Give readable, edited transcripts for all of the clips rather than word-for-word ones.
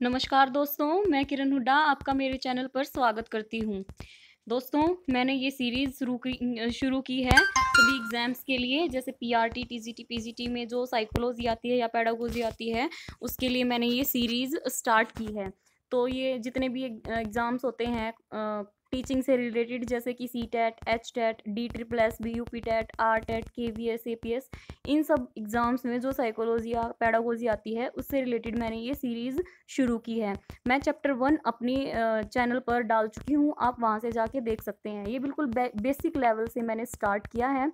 नमस्कार दोस्तों, मैं किरण हुड्डा आपका मेरे चैनल पर स्वागत करती हूँ। दोस्तों, मैंने ये सीरीज़ शुरू की है सभी एग्ज़ाम्स के लिए, जैसे पीआरटी, टीजीटी, पीजीटी में जो साइकोलॉजी आती है या पेडागोजी आती है, उसके लिए मैंने ये सीरीज़ स्टार्ट की है। तो ये जितने भी एग्ज़ाम्स होते हैं टीचिंग से रिलेटेड, जैसे कि सीटेट, एचटेट, डीट्रिपल एस, बीयूपीटेट, आरटेट, केवीएस, एपीएस, इन सब एग्ज़ाम्स में जो साइकोलॉजी या पेडागोजी आती है, उससे रिलेटेड मैंने ये सीरीज़ शुरू की है। मैं चैप्टर 1 अपनी चैनल पर डाल चुकी हूँ, आप वहाँ से जाके देख सकते हैं। ये बिल्कुल बेसिक लेवल से मैंने स्टार्ट किया है।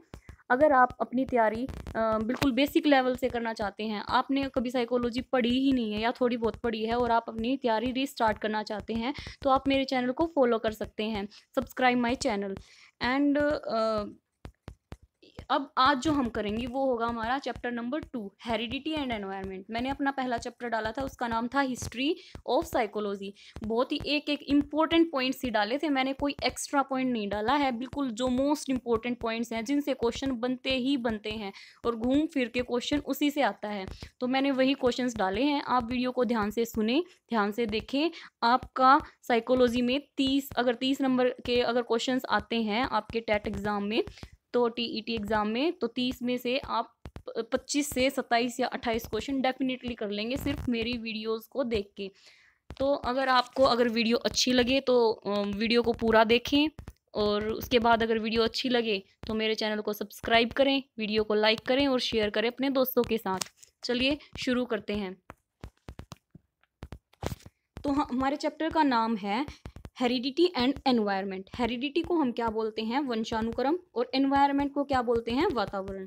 अगर आप अपनी तैयारी बिल्कुल बेसिक लेवल से करना चाहते हैं, आपने कभी साइकोलॉजी पढ़ी ही नहीं है या थोड़ी बहुत पढ़ी है और आप अपनी तैयारी रीस्टार्ट करना चाहते हैं, तो आप मेरे चैनल को फॉलो कर सकते हैं। सब्सक्राइब माय चैनल एंड अब आज जो हम करेंगे वो होगा हमारा chapter number 2, heredity and environment. मैंने अपना पहला चैप्टर डाला था, उसका नाम था हिस्ट्री ऑफ साइकोलॉजी। बहुत ही एक एक इम्पोर्टेंट पॉइंट्स ही डाले थे मैंने, कोई एक्स्ट्रा पॉइंट नहीं डाला है। बिल्कुल जो मोस्ट इम्पोर्टेंट पॉइंट्स हैं जिनसे क्वेश्चन बनते ही बनते हैं और घूम फिर के क्वेश्चन उसी से आता है, तो मैंने वही क्वेश्चंस डाले हैं। आप वीडियो को ध्यान से सुने, ध्यान से देखें। आपका साइकोलॉजी में 30 नंबर के अगर क्वेश्चंस आते हैं आपके टेट एग्जाम में, तो टीईटी एग्जाम में, तो 30 में से आप 25 से 27 या 28 क्वेश्चन डेफिनेटली कर लेंगे सिर्फ मेरी वीडियोस को देख के। तो अगर वीडियो अच्छी लगे तो वीडियो को पूरा देखें, और उसके बाद अगर वीडियो अच्छी लगे तो मेरे चैनल को सब्सक्राइब करें, वीडियो को लाइक करें और शेयर करें अपने दोस्तों के साथ। चलिए शुरू करते हैं। तो हमारे चैप्टर का नाम है हेरिडिटी एंड एनवायरनमेंट। हेरिडिटी को हम क्या बोलते हैं? वंशानुक्रम। और एनवायरनमेंट को क्या बोलते हैं? वातावरण।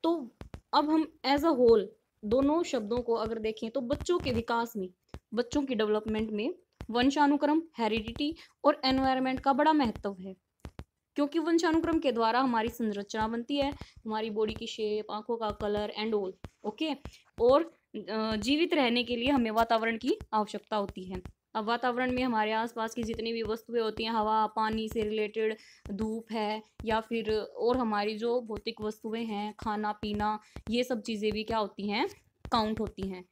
तो अब हम एज अ होल दोनों शब्दों को अगर देखें तो बच्चों के विकास में, बच्चों की डेवलपमेंट में वंशानुक्रम, हेरिडिटी और एनवायरनमेंट का बड़ा महत्व है। क्योंकि वंशानुक्रम के द्वारा हमारी संरचना बनती है, हमारी बॉडी की शेप, आंखों का कलर एंड ऑल। ओके। और जीवित रहने के लिए हमें वातावरण की आवश्यकता होती है। अब वातावरण में हमारे आसपास की जितनी भी वस्तुएं होती हैं, हवा, पानी से रिलेटेड, धूप है, या फिर और हमारी जो भौतिक वस्तुएं हैं, खाना पीना, ये सब चीज़ें भी क्या होती हैं? काउंट होती हैं।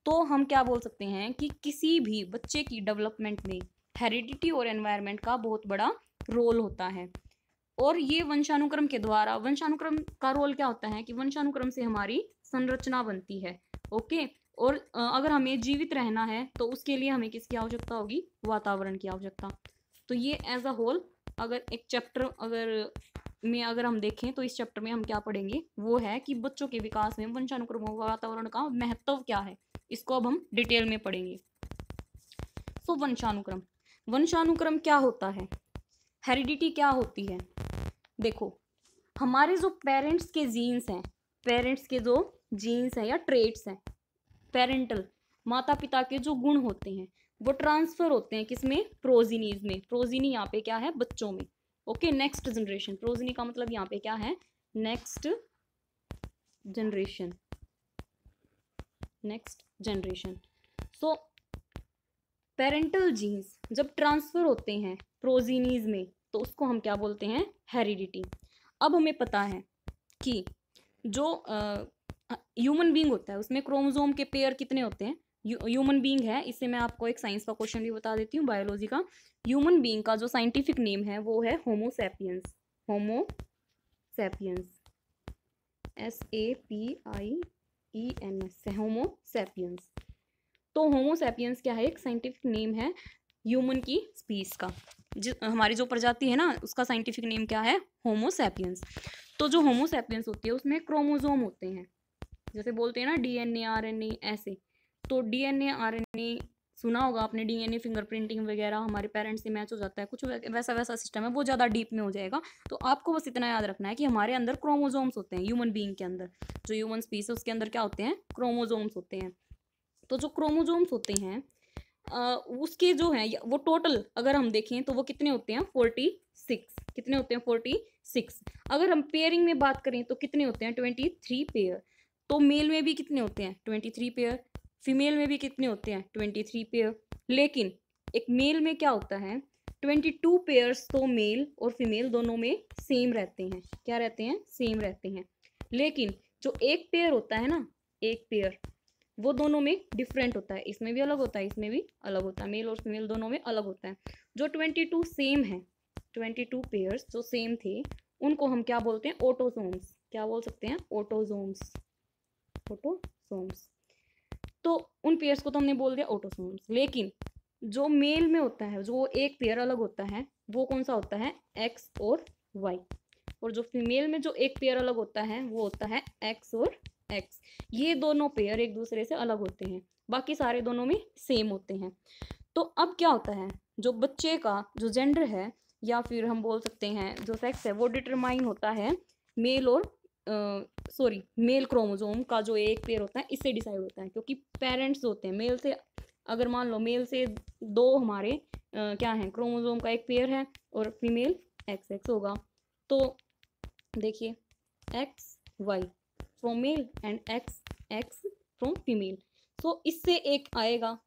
तो हम क्या बोल सकते हैं कि किसी भी बच्चे की डेवलपमेंट में हेरिडिटी और एनवायरनमेंट का बहुत बड़ा रोल होता है। और ये वंशानुक्रम के द्वारा, वंशानुक्रम का रोल क्या होता है कि वंशानुक्रम से हमारी संरचना बनती है। ओके। और अगर हमें जीवित रहना है तो उसके लिए हमें किसकी आवश्यकता होगी? वातावरण की आवश्यकता। तो ये एज अ होल अगर एक चैप्टर अगर हम देखें तो इस चैप्टर में हम क्या पढ़ेंगे वो है कि बच्चों के विकास में वंशानुक्रम और वातावरण का महत्व क्या है। इसको अब हम डिटेल में पढ़ेंगे। सो वंशानुक्रम, वंशानुक्रम क्या होता है? हेरिडिटी क्या होती है? देखो, हमारे जो पेरेंट्स के जीन्स हैं, पेरेंट्स के जो जीन्स हैं या ट्रेट्स हैं, पेरेंटल, माता पिता के जो गुण होते हैं, वो ट्रांसफर होते हैं किसमें? प्रोजीनीज में। प्रोजीनी यहाँ पे क्या है? बच्चों में। ओके। नेक्स्ट जनरेशन, प्रोजीनी का मतलब यहाँ पे क्या है? Next generation, next generation. So parental genes जब ट्रांसफर होते हैं प्रोजीनीज में, तो उसको हम क्या बोलते हैं? हेरिडिटी। अब हमें पता है कि जो ह्यूमन बींग होता है उसमें क्रोमोजोम के पेयर कितने होते हैं? ह्यूमन बींग है, इससे मैं आपको एक साइंस का क्वेश्चन भी बता देती हूँ, बायोलॉजी का। ह्यूमन बींग का जो साइंटिफिक नेम है वो है Homo sapiens. Homo sapiens, SAPIENS है होमो सैपियंस। तो होमो सैपियंस क्या है? एक साइंटिफिक नेम है ह्यूमन की स्पीस का। हमारी जो प्रजाति है ना, उसका साइंटिफिक नेम क्या है? Homo sapiens. तो जो होमो सैपियंस होती है उसमें क्रोमोजोम होते हैं, जैसे बोलते हैं ना डीएनए, आरएनए, ऐसे। तो डीएनए, आरएनए सुना होगा आपने, डीएनए फिंगरप्रिंटिंग वगैरह हमारे पेरेंट्स से मैच हो जाता है, कुछ वैसा वैसा सिस्टम है, वो ज़्यादा डीप में हो जाएगा। तो आपको बस इतना याद रखना है कि हमारे अंदर क्रोमोजोम्स होते हैं। ह्यूमन बीइंग के अंदर, जो ह्यूमन स्पीस है उसके अंदर क्या होते हैं? क्रोमोजोम्स होते हैं। तो जो क्रोमोजोम्स होते हैं उसके जो हैं वो टोटल अगर हम देखें तो वो कितने होते हैं? 46। कितने होते हैं? 46। अगर हम पेयरिंग में बात करें तो कितने होते हैं? 23 पेयर। तो मेल में भी कितने होते हैं? 23 पेयर। फीमेल में भी कितने होते हैं? 23 पेयर। लेकिन एक मेल में क्या होता है? 22 पेयर्स तो मेल और फीमेल दोनों में सेम रहते हैं। क्या रहते हैं? सेम रहते हैं। लेकिन जो एक पेयर होता है ना, एक पेयर, वो दोनों में डिफरेंट होता है, इसमें भी अलग होता है, इसमें भी अलग होता है, मेल और फीमेल दोनों में अलग होता है। जो 22 सेम है, 22 पेयर्स जो सेम थे, उनको हम क्या बोलते हैं? ऑटोसोम्स। क्या बोल सकते हैं? Autosomes, autosomes. तो उन पेयर्स को तो हमने बोल दिया ऑटोसोम्स। लेकिन जो मेल में होता है, जो एक पेयर अलग होता है, वो कौन सा होता है? एक्स और वाई। और जो फीमेल में जो एक पेयर अलग होता है, वो होता है एक्स और एक्स। ये दोनों पेयर एक दूसरे से अलग होते हैं, बाकी सारे दोनों में सेम होते हैं। तो अब क्या होता है? जो बच्चे का जो जेंडर है, या फिर हम बोल सकते हैं जो सेक्स है, वो डिटरमाइन होता है मेल और मेल क्रोमोसोम का जो एक पेयर होता है, इससे डिसाइड होता है। क्योंकि पेरेंट्स होते हैं मेल से, अगर मान लो मेल से दो हमारे क्या है, क्रोमोसोम का एक पेयर है, और फीमेल एक्स एक्स होगा, तो देखिए X Y from male and X X from female. So इससे एक आएगा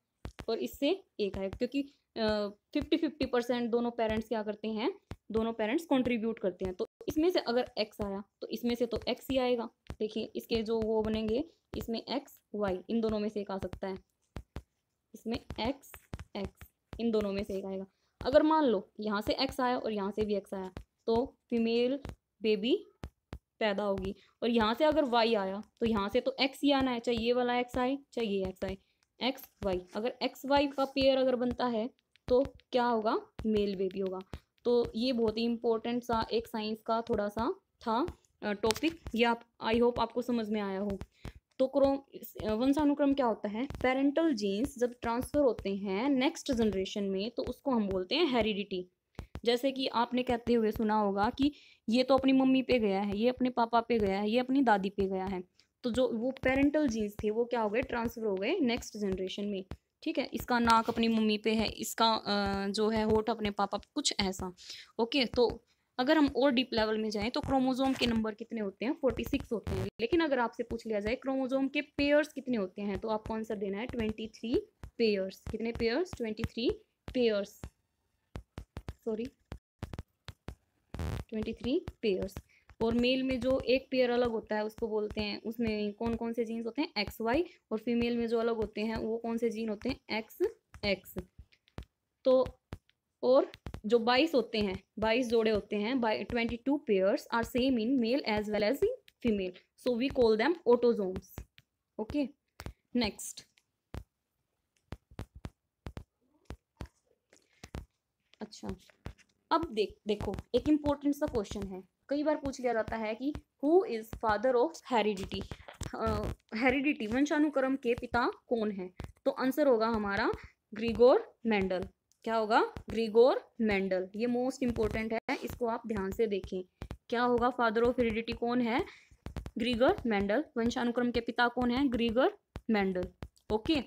और इससे एक आएगा, क्योंकि 50-50% दोनों पेरेंट्स क्या करते हैं, दोनों पेरेंट्स कंट्रीब्यूट करते हैं। तो इसमें से अगर एक्स आया तो इसमें से तो एक्स ही आएगा। देखिए इसके जो वो बनेंगे, इसमें एक्स वाई इन दोनों में से एक आ सकता है, इसमें एक्स एक्स इन दोनों में से एक आएगा। अगर मान लो यहाँ से एक्स आया और यहाँ से भी एक्स आया, तो फीमेल बेबी पैदा होगी। और यहाँ से अगर वाई आया तो यहाँ से तो एक्स ही आना है, चाहे ये वाला एक्स आए चाहे ये एक्स आए, एक्स वाई। अगर एक्स वाई का पेयर अगर बनता है तो क्या होगा? मेल बेबी होगा। तो ये बहुत ही इंपॉर्टेंट सा एक साइंस का थोड़ा सा था टॉपिक, ये आप आई होप आपको समझ में आया हो। तो वंशानुक्रम क्या होता है? पेरेंटल जीन्स जब ट्रांसफर होते हैं नेक्स्ट जनरेशन में, तो उसको हम बोलते हैं हेरिडिटी। जैसे कि आपने कहते हुए सुना होगा कि ये तो अपनी मम्मी पे गया है, ये अपने पापा पे गया है, ये अपनी दादी पे गया है। तो जो वो पेरेंटल जीन्स थे वो क्या हो गए? ट्रांसफर हो गए नेक्स्ट जनरेशन में। ठीक है, इसका नाक अपनी मम्मी पे है, इसका जो है होठ अपने पापा पे, कुछ ऐसा। ओके, तो अगर हम और डीप लेवल में जाएं तो क्रोमोसोम के नंबर कितने होते हैं? 46 होते हैं। लेकिन अगर आपसे पूछ लिया जाए क्रोमोसोम के पेयर्स कितने होते हैं, तो आपको आंसर देना है 23 पेयर्स। कितने पेयर्स? 23 pairs, sorry 23 pairs. और मेल में जो एक पेयर अलग होता है उसको बोलते हैं, उसमें कौन कौन से जीन्स होते हैं? X Y. और फीमेल में जो अलग होते हैं वो कौन से जीन होते हैं? X x. तो और जो 22 होते हैं, 22 जोड़े होते हैं, 22 pairs are same in male as well as in female, so we call them autosomes. Okay, next. अच्छा, अब देखो एक इंपॉर्टेंट सा क्वेश्चन है, कई बार पूछ लिया जाता है कि who is father of heredity? Heredity वंशानुक्रम के पिता कौन है? तो आंसर होगा हमारा ग्रिगोर मेंडल। क्या होगा? Grigor Mendel. ये मोस्ट इंपॉर्टेंट है, इसको आप ध्यान से देखें। क्या होगा? फादर ऑफ हेरिडिटी कौन है? ग्रिगर मेंडल। वंशानुक्रम के पिता कौन है? ग्रिगर मेंडल। ओके,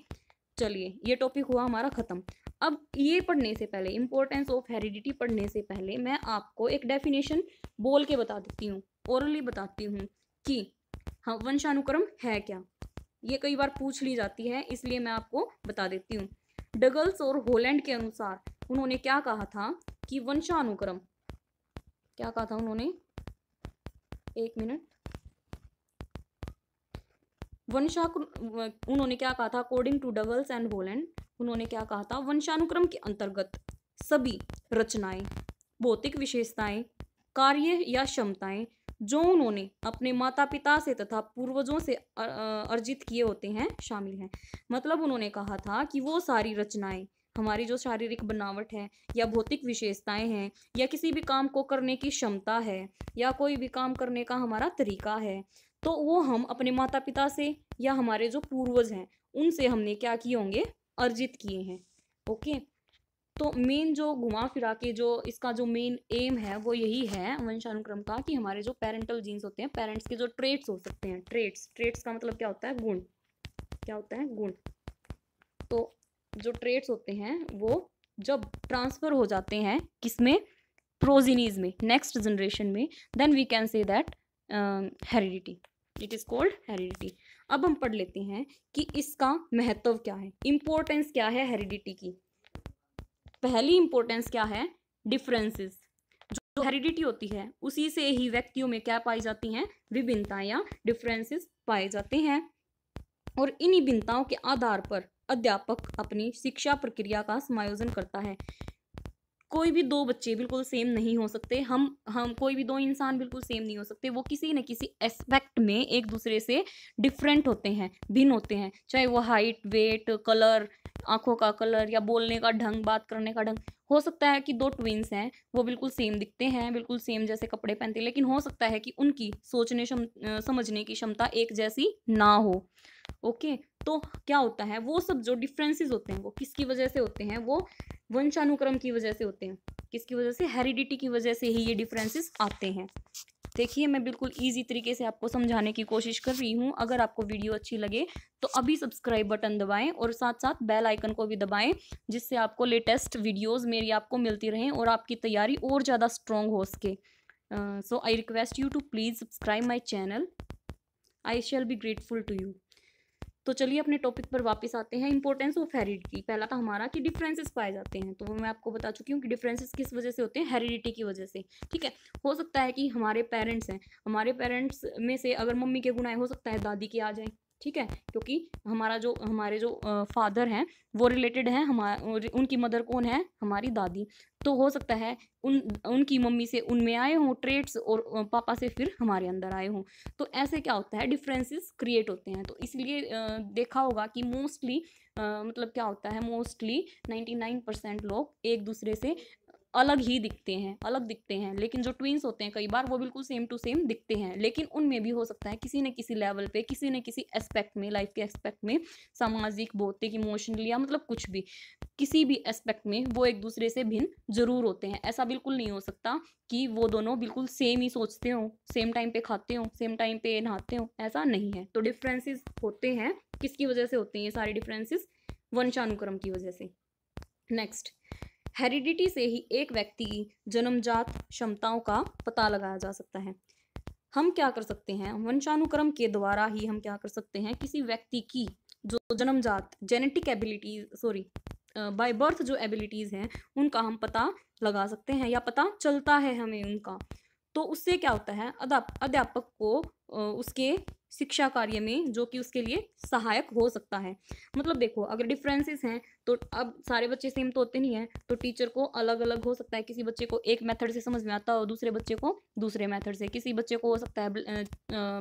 चलिए ये टॉपिक हुआ हमारा खत्म। अब ये पढ़ने से पहले, इंपॉर्टेंस ऑफ हेरिडिटी पढ़ने से पहले, मैं आपको एक डेफिनेशन बोल के बता देती हूँ, ओरली बताती हूँ कि हाँ वंशानुक्रम है क्या। ये कई बार पूछ ली जाती है, इसलिए मैं आपको बता देती हूँ। डगल्स और हॉलैंड के अनुसार उन्होंने क्या कहा था कि वंशानुक्रम, क्या कहा था उन्होंने? एक मिनट। उन्होंने क्या कहा था? According to Douglas and Holland, उन्होंने क्या कहा था? वंशानुक्रम के अंतर्गत सभी रचनाएं, भौतिक विशेषताएं, कार्य या क्षमताएं जो उन्होंने अपने माता पिता से तथा पूर्वजों से अर्जित किए होते हैं शामिल हैं। मतलब उन्होंने कहा था कि वो सारी रचनाएं, हमारी जो शारीरिक बनावट है या भौतिक विशेषताएं हैं या किसी भी काम को करने की क्षमता है या कोई भी काम करने का हमारा तरीका है, तो वो हम अपने माता पिता से या हमारे जो पूर्वज हैं उनसे हमने क्या किए होंगे? अर्जित किए हैं। ओके, तो मेन जो घुमा फिरा के जो इसका जो मेन एम है वो यही है वंशानुक्रम का, कि हमारे जो पेरेंटल जीन्स होते हैं, पेरेंट्स के जो ट्रेट्स हो सकते हैं, ट्रेट्स का मतलब क्या होता है? गुण। क्या होता है? गुण। तो जो ट्रेट्स होते हैं वो जब ट्रांसफर हो जाते हैं किसमें? प्रोजीनीज में, नेक्स्ट जनरेशन में, then we can say that heredity, it is called heredity. अब हम पढ़ लेते हैं कि इसका महत्व क्या है, इंपॉर्टेंस क्या है हेरिडिटी की। पहली इंपॉर्टेंस क्या है? डिफरेंसेस। जो हेरिडिटी होती है उसी से ही व्यक्तियों में क्या पाई जाती हैं? विभिन्नताएं या डिफरेंसेस पाए जाते हैं। और इन्हीं भिन्नताओं के आधार पर अध्यापक अपनी शिक्षा प्रक्रिया का समायोजन करता है। कोई भी दो बच्चे बिल्कुल सेम नहीं हो सकते, हम कोई भी दो इंसान बिल्कुल सेम नहीं हो सकते, वो किसी न किसी एस्पेक्ट में एक दूसरे से डिफरेंट होते हैं, भिन्न होते हैं, चाहे वो हाइट, वेट, कलर, आंखों का कलर या बोलने का ढंग, बात करने का ढंग। हो सकता है कि दो ट्विंस हैं, वो बिल्कुल सेम दिखते हैं, बिल्कुल सेम जैसे कपड़े पहनते हैं, लेकिन हो सकता है कि उनकी समझने की क्षमता एक जैसी ना हो। ओके, तो क्या होता है, वो सब जो डिफरेंसेस होते हैं वो किसकी वजह से होते हैं, वो वंशानुक्रम की वजह से होते हैं। किसकी वजह से? हेरिडिटी की वजह से ही ये डिफरेंसेस आते हैं। देखिए, मैं बिल्कुल ईजी तरीके से आपको समझाने की कोशिश कर रही हूँ। अगर आपको वीडियो अच्छी लगे तो अभी सब्सक्राइब बटन दबाएं और साथ साथ बेल आइकन को भी दबाएं, जिससे आपको लेटेस्ट वीडियोस मेरी आपको मिलती रहें और आपकी तैयारी और ज़्यादा स्ट्रॉन्ग हो सके। So I request you to please subscribe my channel. I shall be grateful to you. तो चलिए अपने टॉपिक पर वापस आते हैं। Importance of heredity. पहला था हमारा कि डिफरेंसेस पाए जाते हैं, तो वो मैं आपको बता चुकी हूँ कि डिफरेंसेस किस वजह से होते हैं, हेरिडिटी की वजह से। ठीक है, हो सकता है कि हमारे पेरेंट्स हैं, हमारे पेरेंट्स में से अगर मम्मी के गुण आए, हो सकता है दादी के आ जाए। ठीक है, क्योंकि हमारे जो फादर हैं वो रिलेटेड हैं, उनकी मदर कौन है? हमारी दादी। तो हो सकता है उनकी मम्मी से उनमें आए हों ट्रेट्स, और पापा से फिर हमारे अंदर आए हों। तो ऐसे क्या होता है, डिफरेंसेस क्रिएट होते हैं। तो इसलिए देखा होगा कि मोस्टली मतलब क्या होता है, मोस्टली 99% लोग एक दूसरे से अलग ही दिखते हैं, अलग दिखते हैं। लेकिन जो ट्विंस होते हैं कई बार वो बिल्कुल सेम टू सेम दिखते हैं, लेकिन उनमें भी हो सकता है किसी न किसी लेवल पे, किसी न किसी एस्पेक्ट में, लाइफ के एस्पेक्ट में, सामाजिक, भौतिक, इमोशनली, या मतलब कुछ भी, किसी भी एस्पेक्ट में वो एक दूसरे से भिन्न जरूर होते हैं। ऐसा बिल्कुल नहीं हो सकता कि वो दोनों बिल्कुल सेम ही सोचते हो, सेम टाइम पे खाते हो, सेम टाइम पे नहाते हो, ऐसा नहीं है। तो डिफरेंसेस होते हैं, किसकी वजह से होते हैं ये सारे डिफरेंसेस? वंशानुक्रम की वजह से। नेक्स्ट, हेरिडिटी से ही एक व्यक्ति की जन्मजात क्षमताओं का पता लगाया जा सकता है। हम क्या कर सकते हैं, वंशानुक्रम के द्वारा ही हम क्या कर सकते हैं, किसी व्यक्ति की जो जन्मजात genetic abilities, sorry by birth जो एबिलिटीज हैं, उनका हम पता लगा सकते हैं, या पता चलता है हमें उनका। तो उससे क्या होता है, अध्यापक को उसके शिक्षा कार्य में जो कि उसके लिए सहायक हो सकता है। मतलब देखो, अगर डिफरेंसेस हैं तो अब सारे बच्चे सेम तो होते नहीं हैं, तो टीचर को अलग अलग हो सकता है। किसी बच्चे को एक मेथड से समझ में आता हो, दूसरे बच्चे को दूसरे मेथड से। किसी बच्चे को हो सकता है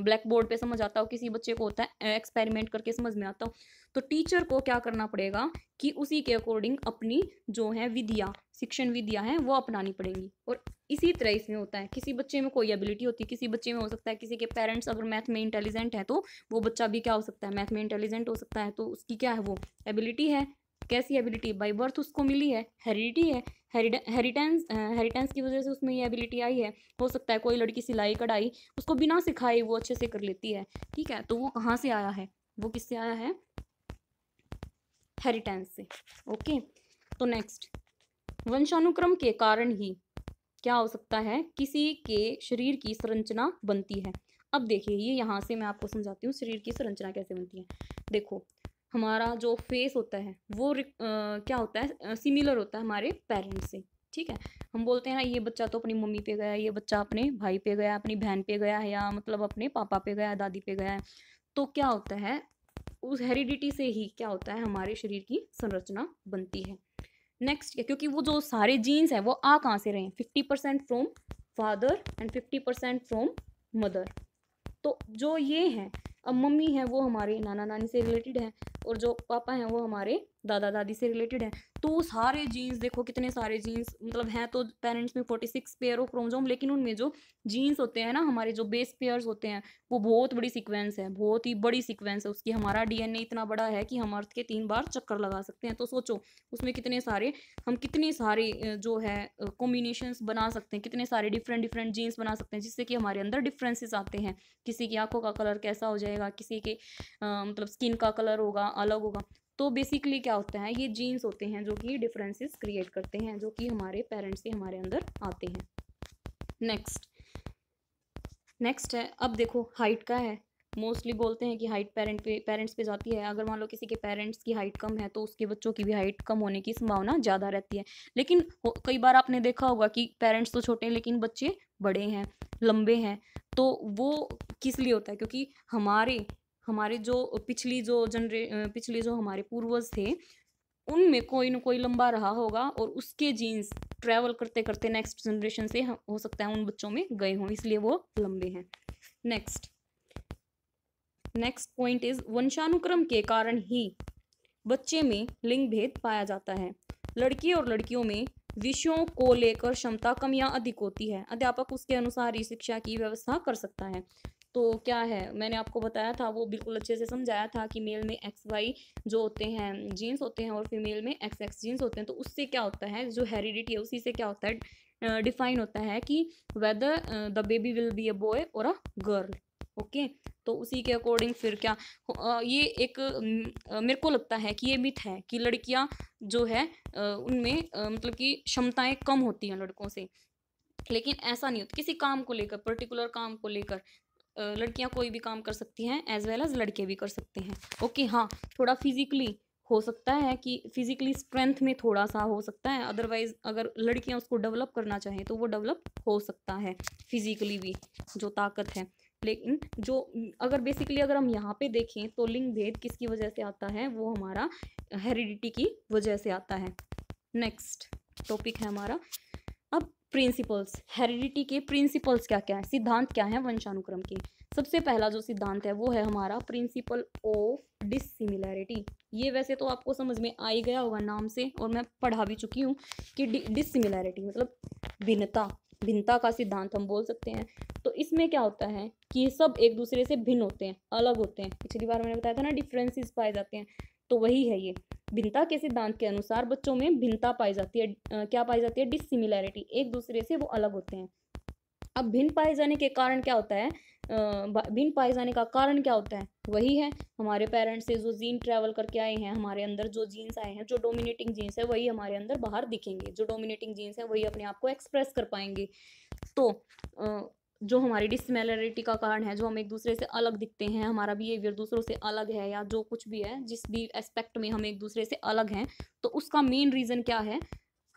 ब्लैक बोर्ड पे समझ आता हो, किसी बच्चे को होता है एक्सपेरिमेंट करके समझ में आता हो। तो टीचर को क्या करना पड़ेगा कि उसी के अकॉर्डिंग अपनी जो है विधियाँ, शिक्षण विधियाँ हैं, वो अपनानी पड़ेंगी। और इसी तरह इसमें होता है, किसी बच्चे में कोई एबिलिटी होती है, किसी बच्चे में हो सकता है, किसी के पेरेंट्स अगर मैथ में इंटेलिजेंट है तो वो बच्चा भी क्या हो सकता है, मैथ में इंटेलिजेंट हो सकता है। तो उसकी क्या है, वो एबिलिटी है। कैसी एबिलिटी? बाय बर्थ उसको मिली है, हेरिडिटी है, हेरिटेंस की वजह से उसमें ये एबिलिटी आई है। हो सकता है कोई लड़की सिलाई कढ़ाई उसको बिना सिखाए वो अच्छे से कर लेती है। ठीक है, तो वो कहाँ से आया है, वो किससे आया है? हेरिटेंस से। ओके, तो नेक्स्ट, वंशानुक्रम के कारण ही क्या हो सकता है, किसी के शरीर की संरचना बनती है। अब देखिए, ये यहाँ से मैं आपको समझाती हूँ शरीर की संरचना कैसे बनती है। देखो, हमारा जो फेस होता है वो क्या होता है, सिमिलर होता है हमारे पेरेंट्स से। ठीक है, हम बोलते हैं ना, ये बच्चा तो अपनी मम्मी पे गया है, ये बच्चा अपने भाई पे गया, अपनी बहन पे गया है, या मतलब अपने पापा पे गया है, दादी पे गया है। तो क्या होता है, उस हेरिडिटी से ही क्या होता है, हमारे शरीर की संरचना बनती है। नेक्स्ट, क्योंकि वो जो सारे जीन्स हैं वो आ कहाँ से रहे हैं, 50% from father and 50% from mother. तो जो ये हैं, अब मम्मी है वो हमारे नाना नानी से रिलेटेड है, और जो पापा हैं वो हमारे दादा दादी से रिलेटेड है। तो सारे जीन्स देखो, कितने सारे जीन्स, मतलब हैं तो पेरेंट्स में 46 पेयर ऑफ क्रोमोसोम, लेकिन उनमें जो जीन्स होते हैं ना, हमारे जो बेस पेयर्स होते हैं, वो बहुत बड़ी सीक्वेंस है, बहुत ही बड़ी सीक्वेंस है उसकी। हमारा डीएनए इतना बड़ा है कि हम अर्थ के 3 बार चक्कर लगा सकते हैं। तो सोचो उसमें कितने सारे, हम कितने सारे जो है कॉम्बिनेशंस बना सकते हैं, कितने सारे डिफरेंट डिफरेंट जीन्स बना सकते हैं, जिससे कि हमारे अंदर डिफरेंसेस आते हैं। किसी की आंखों का कलर कैसा हो जाएगा, किसी के मतलब स्किन का कलर होगा, अलग होगा। तो बेसिकली क्या होता है, ये जीन्स होते हैं जो कि डिफरेंसेस क्रिएट करते हैं, जो कि हमारे पेरेंट्स से हमारे अंदर आते हैं। नेक्स्ट है, अब देखो हाइट का है। मोस्टली बोलते हैं कि हाइट पेरेंट्स पे जाती है। अगर मान लो किसी के पेरेंट्स की हाइट कम है तो उसके बच्चों की भी हाइट कम होने की संभावना ज़्यादा रहती है। लेकिन कई बार आपने देखा होगा कि पेरेंट्स तो छोटे हैं लेकिन बच्चे बड़े हैं, लंबे हैं। तो वो किस लिए होता है, क्योंकि हमारे जो पिछली जो हमारे पूर्वज थे उनमें कोई ना कोई लंबा रहा होगा और उसके जीन्स ट्रैवल करते करते नेक्स्ट जनरेशन से हो सकता है उन बच्चों में गए हों, इसलिए वो लंबे हैं। नेक्स्ट पॉइंट इज वंशानुक्रम के कारण ही बच्चे में लिंग भेद पाया जाता है। लड़की और लड़कियों में विषयों को लेकर क्षमता कम या अधिक होती है। अध्यापक उसके अनुसार ही शिक्षा की व्यवस्था कर सकता है। तो क्या है, मैंने आपको बताया था, वो बिल्कुल अच्छे से समझाया था कि मेल में XY जो होते हैं जीन्स होते हैं और फीमेल में XX जीन्स होते हैं। तो उससे क्या होता है, जो हेरिडिटी है उसी से क्या होता है, डिफाइन होता है कि whether the baby will be a boy और अ गर्ल। ओके, तो उसी के अकॉर्डिंग फिर क्या ये एक मेरे को लगता है कि ये मिथ है कि लड़कियां जो है उनमें मतलब कि क्षमताएं कम होती हैं लड़कों से, लेकिन ऐसा नहीं होता। किसी काम को लेकर, पर्टिकुलर काम को लेकर लड़कियां कोई भी काम कर सकती हैं एज वेल एज लड़के भी कर सकते हैं। ओके, हाँ, थोड़ा फिजिकली हो सकता है कि फिजिकली स्ट्रेंथ में थोड़ा सा हो सकता है, अदरवाइज अगर लड़कियां उसको डेवलप करना चाहें तो वो डेवलप हो सकता है फिजिकली भी, जो ताकत है। लेकिन जो अगर बेसिकली अगर हम यहाँ पे देखें तो लिंग भेद किसकी वजह से आता है, वो हमारा हेरिडिटी की वजह से आता है। नेक्स्ट टॉपिक है हमारा अब प्रिंसिपल्स। हेरिडिटी के प्रिंसिपल्स क्या क्या है, सिद्धांत क्या है वंशानुक्रम के। सबसे पहला जो सिद्धांत है वो है हमारा प्रिंसिपल ऑफ डिसिमिलैरिटी। ये वैसे तो आपको समझ में आ ही गया होगा नाम से, और मैं पढ़ा भी चुकी हूँ कि डिसिमिलैरिटी मतलब भिन्नता का सिद्धांत हम बोल सकते हैं। तो इसमें क्या होता है कि सब एक दूसरे से भिन्न होते हैं, अलग होते हैं। पिछली बार मैंने बताया था ना, डिफरेंसेस पाए जाते हैं, तो वही है ये। भिन्नता के सिद्धांत के अनुसार बच्चों में भिन्नता पाई जाती है, क्या पाई जाती है, डिसिमिलैरिटी, एक दूसरे से वो अलग होते हैं। अब भिन्न पाए जाने के कारण क्या होता है, भिन्न पाए जाने का कारण क्या होता है, वही है हमारे पेरेंट्स से जो जीन ट्रैवल करके आए हैं, हमारे अंदर जो जीन्स आए हैं, जो डोमिनेटिंग जीन्स है वही हमारे अंदर बाहर दिखेंगे, जो डोमिनेटिंग जीन्स है वही अपने आप को एक्सप्रेस कर पाएंगे। तो जो हमारी डिसिमिलैरिटी का कारण है, जो हम एक दूसरे से अलग दिखते हैं, हमारा बिहेवियर दूसरों से अलग है, या जो कुछ भी है, जिस भी एस्पेक्ट में हम एक दूसरे से अलग हैं, तो उसका मेन रीज़न क्या है,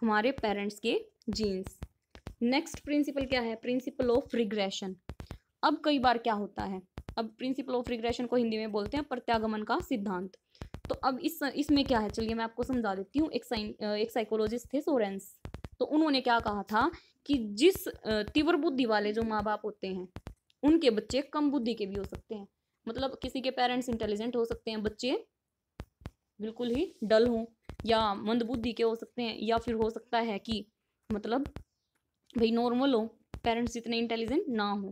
हमारे पेरेंट्स के जीन्स। नेक्स्ट प्रिंसिपल क्या है, प्रिंसिपल ऑफ रिग्रेशन। अब कई बार क्या होता है, अब प्रिंसिपल ऑफ रिग्रेशन को हिंदी में बोलते हैं प्रत्यागमन का सिद्धांत। तो अब इसमें क्या है, चलिए मैं आपको समझा देती हूँ। एक साइकोलॉजिस्ट थे सोरेंस, तो उन्होंने क्या कहा था कि जिस तीव्र बुद्धि वाले जो माँ बाप होते हैं उनके बच्चे कम बुद्धि के भी हो सकते हैं। मतलब किसी के पेरेंट्स इंटेलिजेंट हो सकते हैं, बच्चे बिल्कुल ही डल हों, या मंद बुद्धि के हो सकते हैं, या फिर हो सकता है कि मतलब भाई नॉर्मल हो, पेरेंट्स इतने इंटेलिजेंट ना हो।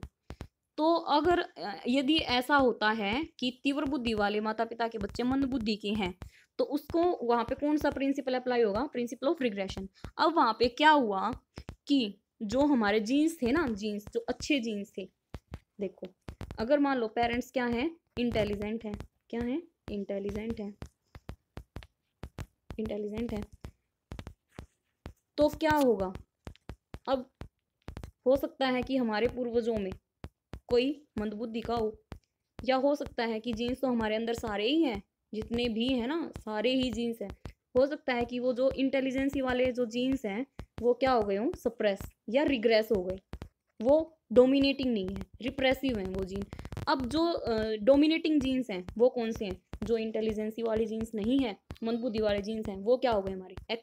तो अगर यदि ऐसा होता है कि तीव्र बुद्धि वाले माता पिता के बच्चे मंद बुद्धि के हैं, तो उसको वहां पे कौन सा प्रिंसिपल अप्लाई होगा, प्रिंसिपल ऑफ रिग्रेशन। अब वहां पे क्या हुआ कि जो हमारे जीन्स थे ना, जीन्स जो अच्छे जीन्स थे, देखो अगर मान लो पेरेंट्स क्या हैं, इंटेलिजेंट है, क्या है, इंटेलिजेंट है, तो क्या होगा, अब हो सकता है कि हमारे पूर्वजों में कोई मंदबुद्धि का हो, या हो सकता है कि जीन्स तो हमारे अंदर सारे ही हैं, जितने भी हैं ना सारे ही जीन्स हैं। हो सकता है कि वो जो इंटेलिजेंसी वाले जो जीन्स हैं वो क्या हो गए हों, सप्रेस या रिग्रेस हो गए, वो डोमिनेटिंग नहीं है, रिप्रेसिव हैं वो जीन। अब जो डोमिनेटिंग जीन्स हैं वो कौन से हैं, जो इंटेलिजेंसी वाली जीन्स नहीं है, मंदबुद्धि वाले जीन्स हैं, वो क्या हो गए हमारे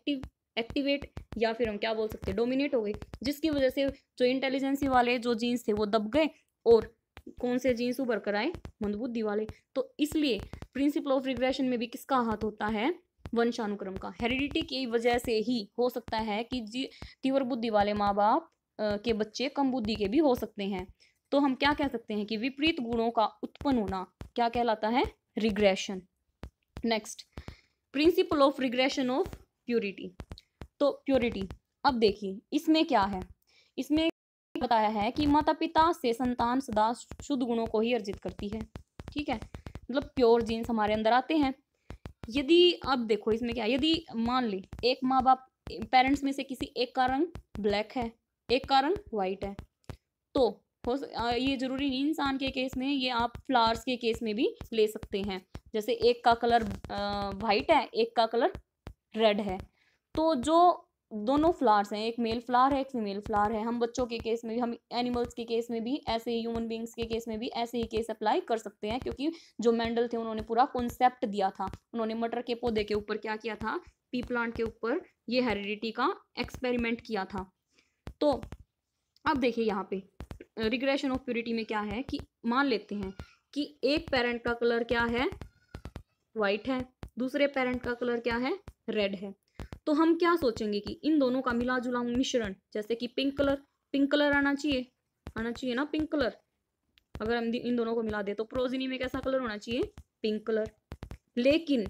एक्टिवेट, या फिर हम क्या बोल सकते हैं, डोमिनेट हो गए, जिसकी वजह से जो इंटेलिजेंसी वाले जो जीन्स थे वो दब गए और कौन से जीन्स उभर कर आए, मंदबुद्धि वाले। तो इसलिए प्रिंसिपल ऑफ रिग्रेशन में भी किसका हाथ होता है, वंशानुक्रम का। हेरिडिटी की वजह से ही हो सकता है कि तीव्र बुद्धि वाले माँ बाप के बच्चे कम बुद्धि के भी हो सकते हैं। तो हम क्या कह सकते हैं कि विपरीत गुणों का उत्पन्न होना क्या कहलाता है, regression. Next principle of regression of purity. तो प्योरिटी, अब देखिए इसमें क्या है, इसमें बताया है कि माता पिता से संतान सदा शुद्ध गुणों को ही अर्जित करती है। ठीक है, मतलब प्योर जीन्स हमारे अंदर आते हैं। यदि अब देखो इसमें क्या, यदि मान ले एक माँ बाप पेरेंट्स में से किसी एक का रंग ब्लैक है, एक का रंग वाइट है, तो ये जरूरी नहीं इंसान के केस में, ये आप फ्लावर्स के केस में भी ले सकते हैं। जैसे एक का कलर वाइट है, एक का कलर रेड है, तो जो दोनों फ्लावर्स हैं, एक मेल फ्लावर है एक फीमेल फ्लावर है। हम बच्चों के केस में भी, हम एनिमल्स के केस में भी ऐसे ही, ह्यूमन बींग्स के केस में भी ऐसे ही केस अप्लाई कर सकते हैं, क्योंकि जो मेंडल थे उन्होंने पूरा कॉन्सेप्ट दिया था। उन्होंने मटर के पौधे के ऊपर क्या किया था, पी प्लांट के ऊपर ये हेरिडिटी का एक्सपेरिमेंट किया था। तो अब देखिए यहाँ पे रिग्रेशन ऑफ प्योरिटी में क्या है कि मान लेते हैं कि एक पेरेंट का कलर क्या है, वाइट है, दूसरे पेरेंट का कलर क्या है, रेड है। तो हम क्या सोचेंगे कि इन दोनों का मिला जुला मिश्रण, जैसे कि पिंक कलर आना चाहिए ना पिंक कलर। अगर हम इन दोनों को मिला दे तो प्रोजिनी में कैसा कलर होना चाहिए, पिंक कलर। लेकिन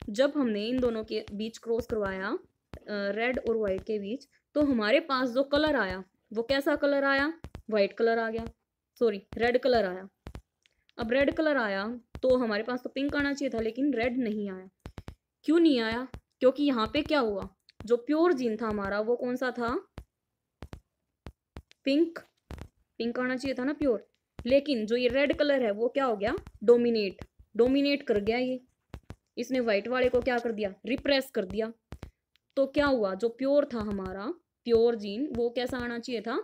जब हमने इन दोनों के बीच क्रॉस करवाया, रेड और व्हाइट के बीच, तो हमारे पास जो कलर आया वो कैसा कलर आया, व्हाइट कलर आ गया, सॉरी रेड कलर आया। अब रेड कलर आया तो हमारे पास तो पिंक आना चाहिए था, लेकिन रेड नहीं आया। क्यों नहीं आया, क्योंकि यहाँ पे क्या हुआ, जो प्योर जीन था हमारा वो कौन सा था, पिंक आना चाहिए था ना प्योर। लेकिन जो ये रेड कलर है वो क्या हो गया, डोमिनेट कर गया, ये इसने व्हाइट वाले को क्या कर दिया, रिप्रेस कर दिया। तो क्या हुआ, जो प्योर था हमारा प्योर जीन वो कैसा आना चाहिए था,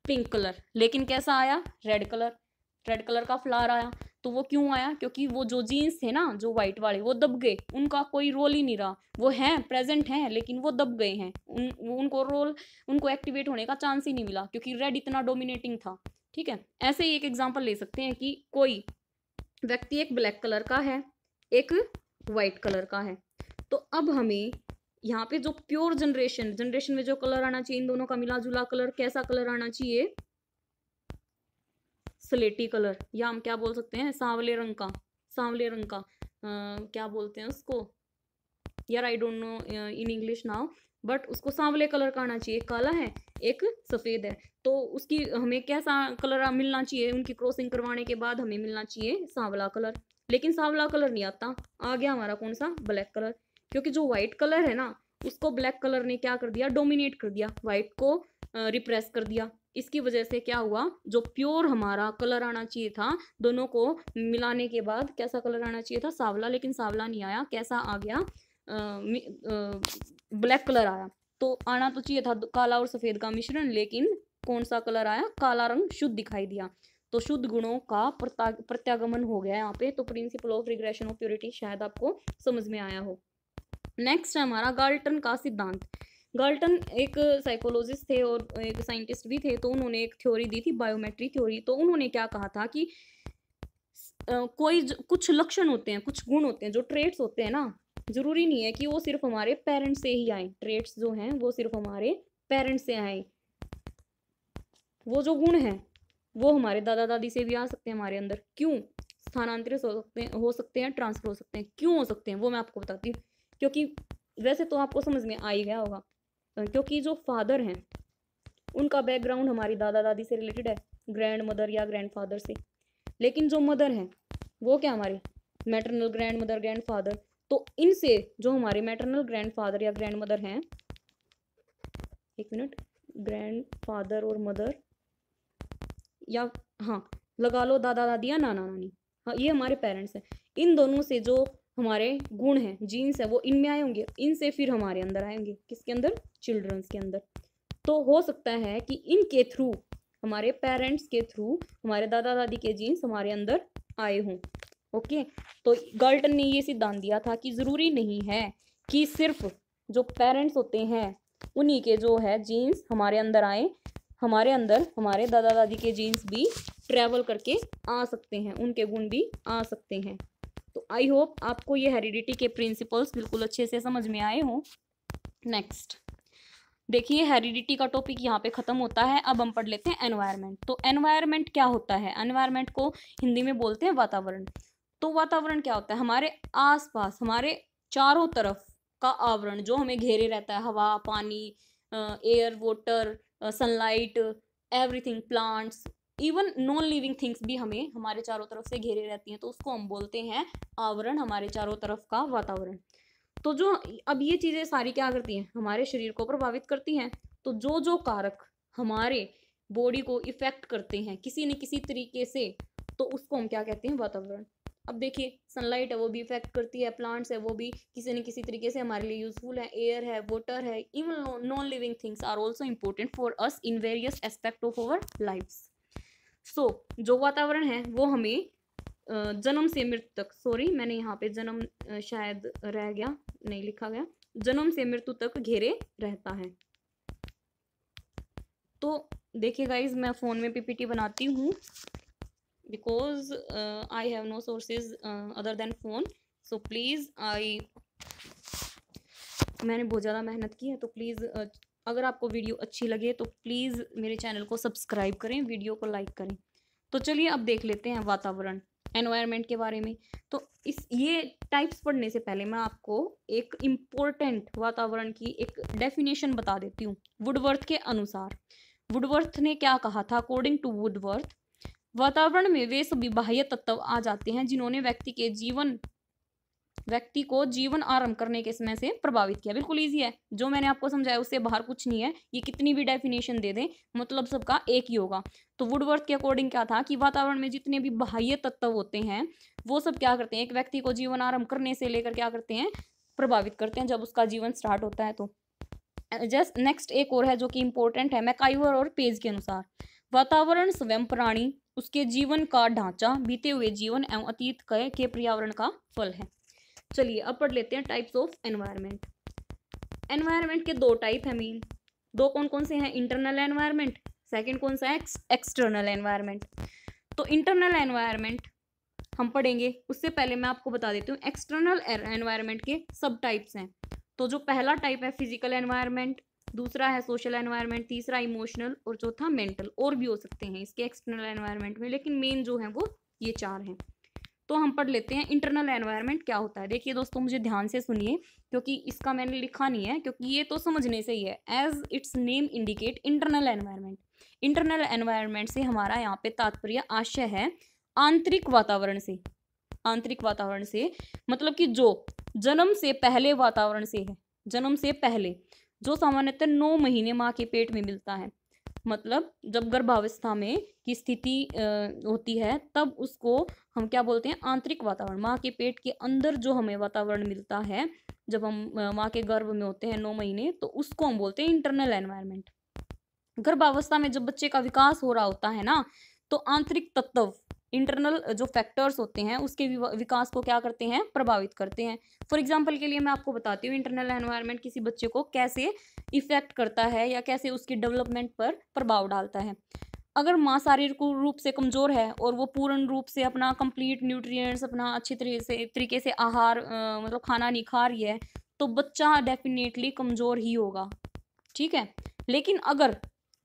पिंक कलर, लेकिन कैसा आया, रेड कलर का फ्लावर आया। तो वो क्यों आया, क्योंकि वो जो जीन्स थे ना, जो व्हाइट वाले, वो दब गए, उनका कोई रोल ही नहीं रहा। वो हैं प्रेजेंट हैं लेकिन वो दब गए हैं, उनको एक्टिवेट होने का चांस ही नहीं मिला, क्योंकि रेड इतना डोमिनेटिंग था। ठीक है, ऐसे ही एक एग्जांपल ले सकते हैं कि कोई व्यक्ति एक ब्लैक कलर का है, एक व्हाइट कलर का है। तो अब हमें यहाँ पे जो प्योर जनरेशन में जो कलर आना चाहिए, इन दोनों का मिला जुला कलर, कैसा कलर आना चाहिए, स्लेटी कलर, या हम क्या बोल सकते हैं, सांवले रंग का क्या बोलते हैं उसको यार, I don't know in English now, but उसको सांवले कलर का आना चाहिए। काला है, एक सफेद है, तो उसकी हमें कैसा कलर मिलना चाहिए, उनकी क्रॉसिंग करवाने के बाद हमें मिलना चाहिए सांवला कलर। लेकिन सांवला कलर नहीं आता, आ गया हमारा कौन सा, ब्लैक कलर। क्योंकि जो व्हाइट कलर है ना, उसको ब्लैक कलर ने क्या कर दिया, डोमिनेट कर दिया, व्हाइट को रिप्रेस कर दिया। इसकी वजह से क्या हुआ, जो प्योर हमारा कलर आना चाहिए था, दोनों को मिलाने के बाद कैसा कलर आना चाहिए था, सांवला, लेकिन सांवला नहीं आया, कैसा आ गया, ब्लैक कलर आया। तो आना तो चाहिए था काला और सफेद का मिश्रण, लेकिन कौन सा कलर आया, काला रंग शुद्ध दिखाई दिया। तो शुद्ध गुणों का प्रत्यागमन हो गया यहाँ पे। तो principle of regression of purity शायद आपको समझ में आया हो। नेक्स्ट है हमारा गाल्टन का सिद्धांत। गाल्टन एक साइकोलॉजिस्ट थे और एक साइंटिस्ट भी थे। तो उन्होंने एक थ्योरी दी थी, बायोमेट्री थ्योरी। तो उन्होंने क्या कहा था कि कुछ लक्षण होते हैं, कुछ गुण होते हैं, जो ट्रेट्स होते हैं ना, जरूरी नहीं है कि वो सिर्फ हमारे पेरेंट्स से ही आए। ट्रेट्स जो हैं वो सिर्फ हमारे पेरेंट्स से आए। वो जो गुण हैं वो हमारे दादा दादी से भी आ सकते हैं हमारे अंदर। क्यों, स्थानांतरित हो सकते हैं, ट्रांसफर हो सकते हैं। क्यों हो सकते हैं वो मैं आपको बताती हूँ। क्योंकि वैसे तो आपको समझ में आ ही गया होगा, क्योंकि जो फादर हैं उनका बैकग्राउंड हमारी दादा दादी से रिलेटेड है, ग्रैंड मदर या ग्रैंड फादर से। लेकिन जो मदर हैं वो क्या, हमारे maternal grand mother, grand father. तो इनसे जो हमारे मैटरनल ग्रैंड फादर या ग्रैंड मदर हैं, एक मिनट, ग्रैंड फादर और मदर, या हाँ लगा लो दादा दादी या नाना नानी, हाँ ये हमारे पेरेंट्स हैं। इन दोनों से जो हमारे गुण हैं, जीन्स है, वो इनमें आए होंगे, इनसे फिर हमारे अंदर आएंगे, किसके अंदर, चिल्ड्रंस के अंदर। तो हो सकता है कि इनके थ्रू, हमारे पेरेंट्स के थ्रू हमारे दादा दादी के जीन्स हमारे अंदर आए हों। ओके, तो गाल्टन ने ये सिद्धांत दिया था कि ज़रूरी नहीं है कि सिर्फ जो पेरेंट्स होते हैं उन्हीं के जो है जीन्स हमारे अंदर आए, हमारे अंदर हमारे दादा दादी के जीन्स भी ट्रैवल करके आ सकते हैं, उनके गुण भी आ सकते हैं। तो आई होप आपको ये हेरिडिटी के प्रिंसिपल्स बिल्कुल अच्छे से समझ में आए हों। नेक्स्ट देखिए, हेरिडिटी का टॉपिक यहाँ पे ख़त्म होता है। अब हम पढ़ लेते हैं एनवायरनमेंट। तो एनवायरनमेंट क्या होता है, एनवायरनमेंट को हिंदी में बोलते हैं वातावरण। तो वातावरण क्या होता है, हमारे आसपास, हमारे चारों तरफ का आवरण जो हमें घेरे रहता है, हवा, पानी, air, water, sunlight, everything, plants, even non living things भी हमें हमारे चारों तरफ से घेरे रहती हैं। तो उसको हम बोलते हैं आवरण, हमारे चारों तरफ का वातावरण। तो जो अब ये चीज़ें सारी क्या करती हैं, हमारे शरीर को प्रभावित करती हैं। तो जो जो कारक हमारे बॉडी को इफेक्ट करते हैं किसी न किसी तरीके से, तो उसको हम क्या कहते हैं, वातावरण। अब देखिए सनलाइट है वो भी इफेक्ट करती है, प्लांट्स है वो भी किसी न किसी तरीके से हमारे लिए यूजफुल है, एयर है, वाटर है, even non living things are also important for us in various aspect of our lifes. So जो वातावरण है वो हमें जन्म से मृत्यु तक, सॉरी मैंने यहाँ पे जन्म शायद रह गया, नहीं लिखा गया, जन्म से मृत्यु तक घेरे रहता है। तो देखिए गाइज मैं फ़ोन में पीपीटी बनाती हूँ because I have no sources other than phone, so please मैंने बहुत ज़्यादा मेहनत की है, तो प्लीज़ अगर आपको वीडियो अच्छी लगे तो प्लीज़ मेरे चैनल को सब्सक्राइब करें, वीडियो को लाइक करें। तो चलिए अब देख लेते हैं वातावरण, एनवायरनमेंट के बारे में। तो ये टाइप्स पढ़ने से पहले मैं आपको एक इम्पोर्टेंट वातावरण की एक डेफिनेशन बता देती हूँ वुडवर्थ के अनुसार। वुडवर्थ ने क्या कहा था? अकॉर्डिंग टू वुडवर्थ, वातावरण में वे सभी बाह्य तत्व आ जाते हैं जिन्होंने व्यक्ति को जीवन आरंभ करने के समय से प्रभावित किया। बिल्कुल ईजी है, जो मैंने आपको समझाया उससे बाहर कुछ नहीं है, ये कितनी भी डेफिनेशन दे दें मतलब सबका एक ही होगा। तो वुडवर्थ के अकॉर्डिंग क्या था कि वातावरण में जितने भी बाह्य तत्व होते हैं वो सब क्या करते हैं, एक व्यक्ति को जीवन आरंभ करने से लेकर क्या करते हैं, प्रभावित करते हैं जब उसका जीवन स्टार्ट होता है। तो जस्ट नेक्स्ट एक और है जो कि इंपॉर्टेंट है मैकाइवर और पेज के अनुसार, वातावरण स्वयं प्राणी, उसके जीवन का ढांचा, बीते हुए जीवन एवं अतीत के पर्यावरण का फल है। चलिए अब पढ़ लेते हैं टाइप्स ऑफ एनवायरनमेंट। एनवायरनमेंट के दो टाइप है मेन, दो कौन कौन से हैं? इंटरनल एनवायरनमेंट, सेकंड कौन सा है? External environment. तो इंटरनल एनवायरनमेंट हम पढ़ेंगे, उससे पहले मैं आपको बता देती हूँ एक्सटर्नल एनवायरनमेंट के सब टाइप्स हैं। तो जो पहला टाइप है फिजिकल एनवायरनमेंट, दूसरा है सोशल एनवायरनमेंट, तीसरा इमोशनल और चौथा मेंटल। और भी हो सकते हैं इसके एक्सटर्नल एनवायरनमेंट में, लेकिन मेन जो है वो ये चार हैं। तो हम पढ़ लेते हैं इंटरनल एनवायरनमेंट क्या होता है। देखिए दोस्तों मुझे ध्यान से सुनिए क्योंकि इसका मैंने लिखा नहीं है, क्योंकि ये तो समझने से ही है। As its name indicate internal environment, internal environment से हमारा यहाँ पे तात्पर्य आशय है आंतरिक वातावरण से। आंतरिक वातावरण से मतलब कि जो जन्म से पहले वातावरण से है, जन्म से पहले जो सामान्यतः 9 महीने माँ के पेट में मिलता है, मतलब जब गर्भावस्था में की स्थिति होती है तब उसको हम क्या बोलते हैं? आंतरिक वातावरण। माँ के पेट के अंदर जो हमें वातावरण मिलता है जब हम माँ के गर्भ में होते हैं 9 महीने, तो उसको हम बोलते हैं इंटरनल एनवायरनमेंट। गर्भावस्था में जब बच्चे का विकास हो रहा होता है ना, तो आंतरिक तत्व, इंटरनल जो फैक्टर्स होते हैं उसके विकास को क्या करते हैं? प्रभावित करते हैं। फॉर एग्जाम्पल के लिए मैं आपको बताती हूँ इंटरनल एनवायरनमेंट किसी बच्चे को कैसे इफेक्ट करता है या कैसे उसकी डेवलपमेंट पर प्रभाव डालता है। अगर माँ शारीरिक रूप से कमजोर है और वो पूर्ण रूप से अपना कंप्लीट न्यूट्रिएंट्स, अपना अच्छी तरीके से आहार मतलब खाना नहीं खा रही है, तो बच्चा डेफिनेटली कमजोर ही होगा, ठीक है। लेकिन अगर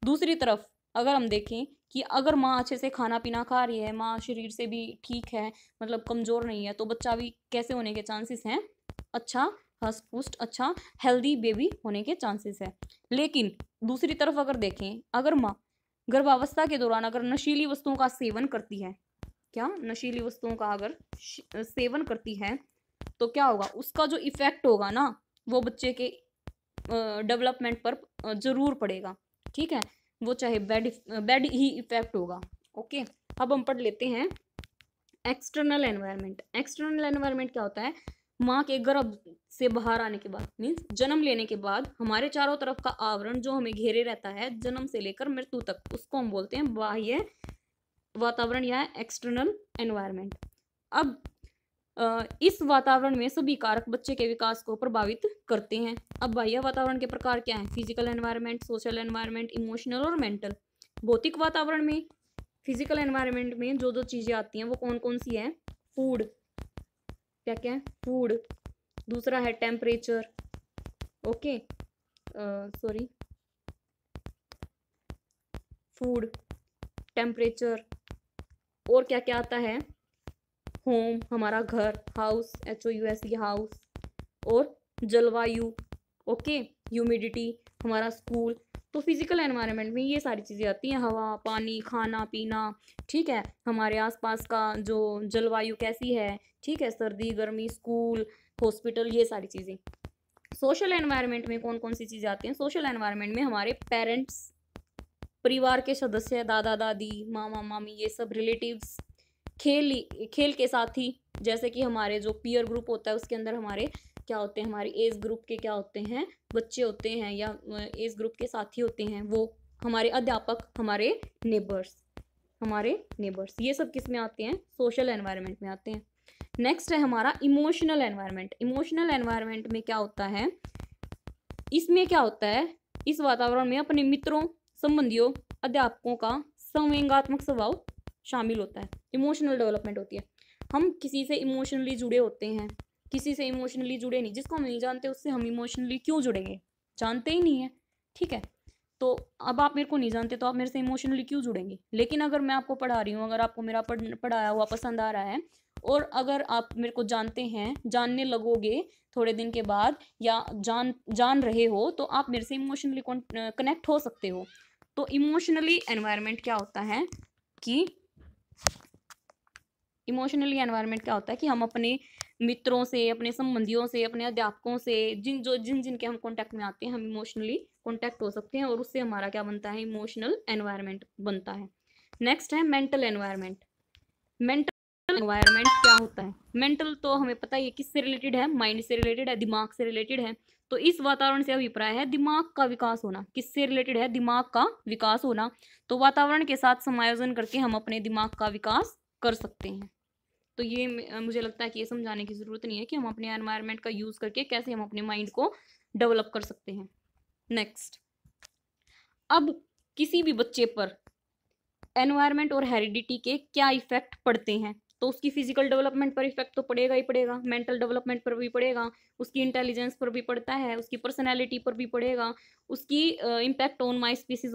दूसरी तरफ अगर हम देखें कि अगर माँ अच्छे से खाना पीना खा रही है, माँ शरीर से भी ठीक है, मतलब कमजोर नहीं है, तो बच्चा भी कैसे होने के चांसेस हैं? अच्छा हष्ट पुष्ट, अच्छा हेल्दी बेबी होने के चांसेस है। लेकिन दूसरी तरफ अगर देखें, अगर माँ गर्भावस्था के दौरान अगर नशीली वस्तुओं का सेवन करती है, क्या नशीली वस्तुओं का अगर सेवन करती है, तो क्या होगा? उसका जो इफेक्ट होगा ना वो बच्चे के डेवलपमेंट पर जरूर पड़ेगा, ठीक है। वो चाहे बैड ही इफेक्ट होगा। ओके, अब हम पढ़ लेते हैं एक्सटर्नल एनवायरनमेंट। एक्सटर्नल एनवायरनमेंट क्या होता है? माँ के गर्भ से बाहर आने के बाद, मीन्स जन्म लेने के बाद हमारे चारों तरफ का आवरण जो हमें घेरे रहता है जन्म से लेकर मृत्यु तक, उसको हम बोलते हैं बाह्य वातावरण या एक्सटर्नल एनवायरनमेंट। अब इस वातावरण में सभी कारक बच्चे के विकास को प्रभावित करते हैं। अब बाह्य वातावरण के प्रकार क्या हैं? Physical environment, social environment, emotional और मेंटल। भौतिक वातावरण में, फिजिकल एनवायरनमेंट में जो जो चीजें आती हैं वो कौन कौन सी हैं? फूड, क्या क्या है? फूड। दूसरा है temperature, okay sorry, food, temperature, और क्या क्या आता है? होम, हमारा घर, हाउस, HOUSE हाउस, और जलवायु, ओके, ह्यूमिडिटी, हमारा स्कूल। तो फिजिकल एनवायरनमेंट में ये सारी चीज़ें आती हैं, हवा, पानी, खाना पीना, ठीक है। हमारे आसपास का जो जलवायु कैसी है, ठीक है, सर्दी गर्मी, स्कूल, हॉस्पिटल, ये सारी चीज़ें। सोशल एनवायरनमेंट में कौन कौन सी चीज़ें आती हैं? सोशल एनवायरनमेंट में हमारे पेरेंट्स, परिवार के सदस्य, दादा दादी, मामा मामी, ये सब रिलेटिव्स, खेल के साथ ही, जैसे कि हमारे जो पीयर ग्रुप होता है उसके अंदर हमारे क्या होते हैं, हमारी एज ग्रुप के क्या होते हैं, बच्चे होते हैं या एज ग्रुप के साथी होते हैं, वो हमारे अध्यापक, हमारे नेबर्स, ये सब किस में आते हैं, सोशल एनवायरनमेंट में आते हैं। नेक्स्ट है हमारा इमोशनल एनवायरनमेंट। इमोशनल एनवायरनमेंट में क्या होता है, इसमें क्या होता है, इस वातावरण में अपने मित्रों, संबंधियों, अध्यापकों का संवेगात्मक स्वभाव शामिल होता है। इमोशनल डेवलपमेंट होती है, हम किसी से इमोशनली जुड़े होते हैं, किसी से इमोशनली जुड़े नहीं, जिसको हम नहीं जानते उससे हम इमोशनली क्यों जुड़ेंगे, जानते ही नहीं है, ठीक है। तो अब आप मेरे को नहीं जानते तो आप मेरे से इमोशनली क्यों जुड़ेंगे। लेकिन अगर मैं आपको पढ़ा रही हूँ, अगर आपको मेरा पढ़ाया हुआ पसंद आ रहा है, और अगर आप मेरे को जानते हैं, जानने लगोगे थोड़े दिन के बाद, या जान रहे हो, तो आप मेरे से इमोशनली कनेक्ट हो सकते हो। तो इमोशनली एनवायरनमेंट क्या होता है कि हम अपने मित्रों से, अपने संबंधियों से, अपने अध्यापकों से, जिनके हम कांटेक्ट में आते हैं, हम इमोशनली कांटेक्ट हो सकते हैं, और उससे हमारा क्या बनता है, इमोशनल एनवायरनमेंट बनता है। नेक्स्ट है मेंटल एनवायरनमेंट। मेंटल एनवायरनमेंट क्या होता है, मेंटल तो हमें पता ही है किससे रिलेटेड है, माइंड से रिलेटेड है, दिमाग से रिलेटेड है। तो इस वातावरण से अभिप्राय है दिमाग का विकास होना। किससे रिलेटेड है, दिमाग का विकास होना। तो वातावरण के साथ समायोजन करके हम अपने दिमाग का विकास कर सकते हैं। तो ये मुझे लगता है कि ये समझाने की ज़रूरत नहीं है कि हम अपने एनवायरनमेंट का यूज़ करके कैसे हम अपने माइंड को डेवलप कर सकते हैं। नेक्स्ट, अब किसी भी बच्चे पर एनवायरनमेंट और हेरिडिटी के क्या इफेक्ट पड़ते हैं, तो उसकी फिजिकल डेवलपमेंट पर इफेक्ट तो पड़ेगा ही पड़ेगा, मेंटल डेवलपमेंट पर भी पड़ेगा, उसकी इंटेलिजेंस पर भी पड़ता है, उसकी पर्सनैलिटी पर भी पड़ेगा, उसकी impact on my species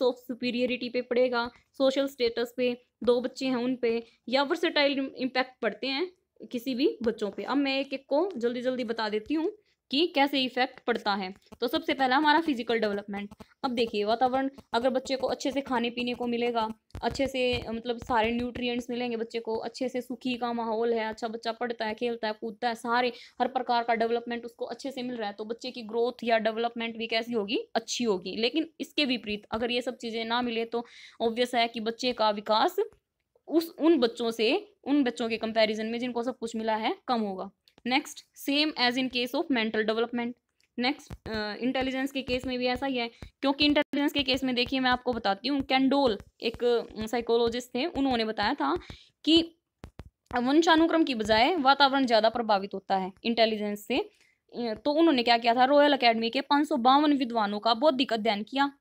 of superiority पे पड़ेगा, सोशल स्टेटस पे, दो बच्चे हैं उन पे, या वर्सेटाइल इम्पैक्ट पड़ते हैं किसी भी बच्चों पे। अब मैं एक एक को जल्दी जल्दी बता देती हूँ कि कैसे इफेक्ट पड़ता है। तो सबसे पहला हमारा फिजिकल डेवलपमेंट। अब देखिए, वातावरण, अगर बच्चे को अच्छे से खाने पीने को मिलेगा, अच्छे से मतलब सारे न्यूट्रिएंट्स मिलेंगे बच्चे को, अच्छे से सुखी का माहौल है, अच्छा बच्चा पढ़ता है, खेलता है, कूदता है, सारे हर प्रकार का डेवलपमेंट उसको अच्छे से मिल रहा है, तो बच्चे की ग्रोथ या डेवलपमेंट भी कैसी होगी, अच्छी होगी। लेकिन इसके विपरीत अगर ये सब चीज़ें ना मिले तो ऑब्वियस है कि बच्चे का विकास उन बच्चों के कंपैरिजन में जिनको सब कुछ मिला है कम होगा। Next, same as in case of mental development. Next, intelligence के केस में भी ऐसा ही है, क्योंकि इंटेलिजेंस के केस में देखिए मैं आपको बताती हूँ, कैंडोल एक साइकोलॉजिस्ट थे, उन्होंने बताया था कि वंशानुक्रम की बजाय वातावरण ज़्यादा प्रभावित होता है इंटेलिजेंस से। तो उन्होंने क्या किया था, रॉयल अकेडमी के 552 विद्वानों का बौद्धिक अध्ययन किया,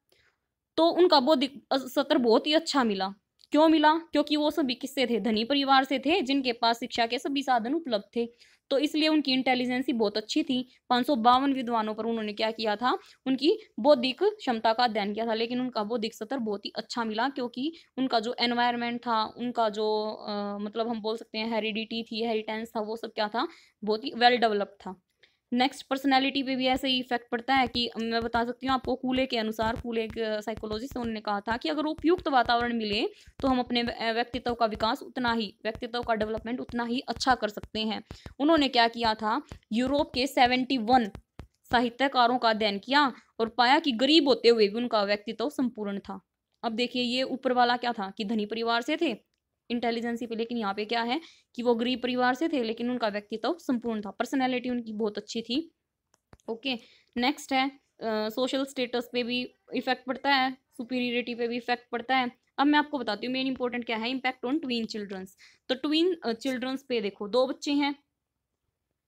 तो उनका बौद्धिक सत्र बहुत ही अच्छा मिला। क्यों मिला, क्योंकि वो सभी किससे थे, धनी परिवार से थे, जिनके पास शिक्षा के सभी साधन उपलब्ध थे, तो इसलिए उनकी इंटेलिजेंस ही बहुत अच्छी थी। 552 विद्वानों पर उन्होंने क्या किया था, उनकी बौद्धिक क्षमता का अध्ययन किया था, लेकिन उनका बौद्धिक स्तर बहुत ही अच्छा मिला, क्योंकि उनका जो एनवायरनमेंट था, उनका जो मतलब हम बोल सकते हैं हेरिडिटी थी, हेरिटेंस था, वो सब क्या था, बहुत ही वेल डेवलप्ड था। नेक्स्ट, पर्सनैलिटी पे भी ऐसे ही इफेक्ट पड़ता है कि मैं बता सकती हूँ आपको, कूले के अनुसार, कूले एक साइकोलॉजिस्ट, उन्होंने कहा था कि अगर उपयुक्त वातावरण मिले तो हम अपने व्यक्तित्व का विकास व्यक्तित्व का डेवलपमेंट उतना ही अच्छा कर सकते हैं। उन्होंने क्या किया था, यूरोप के 71 साहित्यकारों का अध्ययन किया और पाया कि गरीब होते हुए भी उनका व्यक्तित्व संपूर्ण था। अब देखिए, ये ऊपर वाला क्या था कि धनी परिवार से थे इंटेलिजेंसी पे, लेकिन यहाँ पे क्या है कि वो गरीब परिवार से थे, लेकिन उनका व्यक्तित्व संपूर्ण था, पर्सनैलिटी उनकी बहुत अच्छी थी। ओके, नेक्स्ट है सोशल स्टेटस पे भी इफेक्ट पड़ता है, सुपीरियरिटी पे भी इफेक्ट पड़ता है। अब मैं आपको बताती हूँ मेन इंपॉर्टेंट क्या है, इम्पैक्ट ऑन ट्वीन चिल्ड्रंस। तो ट्वीन चिल्ड्रंस पे देखो, दो बच्चे हैं,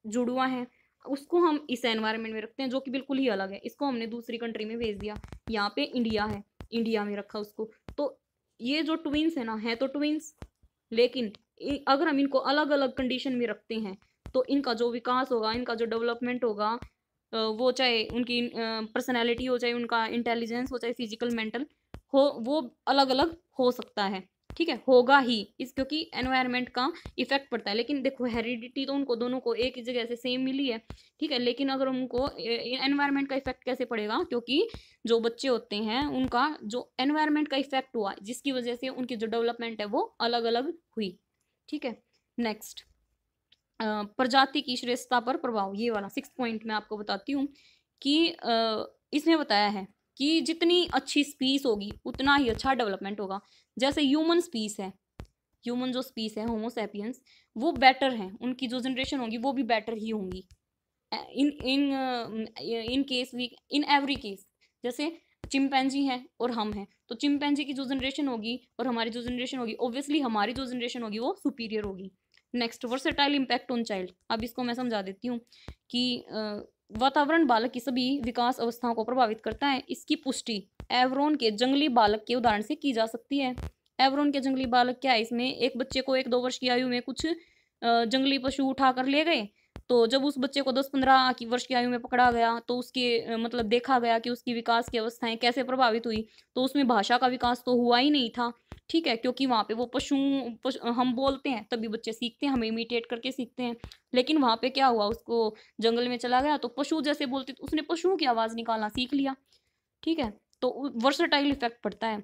जुड़वा है, उसको हम इस एनवायरनमेंट में रखते हैं जो कि बिल्कुल ही अलग है, इसको हमने दूसरी कंट्री में भेज दिया, यहाँ पे इंडिया है, इंडिया में रखा उसको। तो ये जो ट्विंस है ना, है तो ट्विंस, लेकिन अगर हम इनको अलग अलग कंडीशन में रखते हैं तो इनका जो विकास होगा, इनका जो डेवलपमेंट होगा, वो चाहे उनकी पर्सनैलिटी हो, चाहे उनका इंटेलिजेंस हो, चाहे फिजिकल मेंटल हो, वो अलग अलग हो सकता है, ठीक है, होगा ही इस, क्योंकि एनवायरनमेंट का इफेक्ट पड़ता है। लेकिन देखो, हेरिडिटी तो उनको दोनों को एक ही जगह से सेम मिली है, ठीक है, लेकिन अगर उनको एनवायरनमेंट का इफेक्ट कैसे पड़ेगा, क्योंकि जो बच्चे होते हैं उनका जो एनवायरनमेंट का इफेक्ट हुआ, जिसकी वजह से उनकी जो डेवलपमेंट है वो अलग अलग हुई, ठीक है। नेक्स्ट, प्रजाति की श्रेष्ठता पर प्रभाव, ये वाला 6 पॉइंट मैं आपको बताती हूँ कि इसमें बताया है कि जितनी अच्छी स्पीस होगी उतना ही अच्छा डेवलपमेंट होगा। जैसे ह्यूमन स्पीस है, ह्यूमन जो स्पीस है होमो सैपियंस, वो बेटर हैं, उनकी जो जनरेशन होगी वो भी बेटर ही होंगी in in in case we in every case. जैसे चिंपैंजी हैं और हम हैं, तो चिंपैंजी की जो जनरेशन होगी और हमारी जो जनरेशन होगी, ऑब्वियसली हमारी जो जनरेशन होगी वो सुपीरियर होगी। Next, versatile impact on child. अब इसको मैं समझा देती हूँ कि वातावरण बालक की सभी विकास अवस्थाओं को प्रभावित करता है। इसकी पुष्टि एवरोन के जंगली बालक के उदाहरण से की जा सकती है। एवरोन के जंगली बालक क्या है, इसमें एक बच्चे को 1-2 वर्ष की आयु में कुछ जंगली पशु उठा कर ले गए, तो जब उस बच्चे को 10-15 की वर्ष की आयु में पकड़ा गया तो उसके मतलब देखा गया कि उसकी विकास की अवस्थाएं कैसे प्रभावित हुई, तो उसमें भाषा का विकास तो हुआ ही नहीं था, ठीक है, क्योंकि वहाँ पे वो हम बोलते हैं तभी बच्चे सीखते हैं, हम इमिटेट करके सीखते हैं। लेकिन वहाँ पे क्या हुआ, उसको जंगल में चला गया तो पशु जैसे बोलते तो उसने पशुओं की आवाज़ निकालना सीख लिया, ठीक है, तो वर्सटाइल इफेक्ट पड़ता है।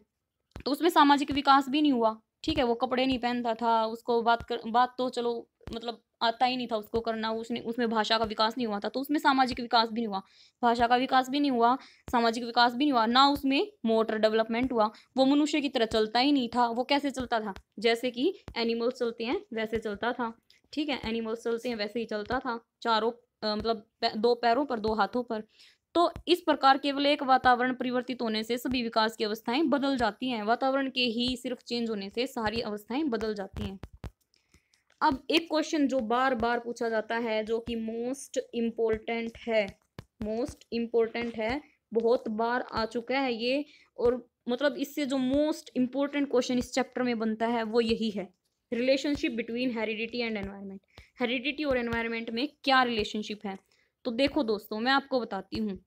तो उसमें सामाजिक विकास भी नहीं हुआ, ठीक है, वो कपड़े नहीं पहनता था, उसको बात तो चलो मतलब आता ही नहीं था उसको करना, उसने उसमें भाषा का विकास नहीं हुआ था, तो उसमें सामाजिक विकास भी नहीं हुआ, भाषा का विकास भी नहीं हुआ, सामाजिक विकास भी नहीं हुआ, ना उसमें मोटर डेवलपमेंट हुआ, वो मनुष्य की तरह चलता ही नहीं था। वो कैसे चलता था, जैसे कि एनिमल्स चलते हैं वैसे चलता था, ठीक है, एनिमल्स चलते हैं वैसे ही चलता था, चारों मतलब 2 पैरों पर 2 हाथों पर। तो इस प्रकार केवल एक वातावरण परिवर्तित होने से सभी विकास की अवस्थाएं बदल जाती हैं, वातावरण के ही सिर्फ चेंज होने से सारी अवस्थाएं बदल जाती हैं। अब एक क्वेश्चन जो बार बार पूछा जाता है, जो कि मोस्ट इम्पोर्टेंट है, बहुत बार आ चुका है ये, और मतलब इससे जो मोस्ट इम्पोर्टेंट क्वेश्चन इस चैप्टर में बनता है वो यही है, relationship between heredity and environment. Heredity और एनवायरनमेंट में क्या रिलेशनशिप है? तो देखो दोस्तों, मैं आपको बताती हूँ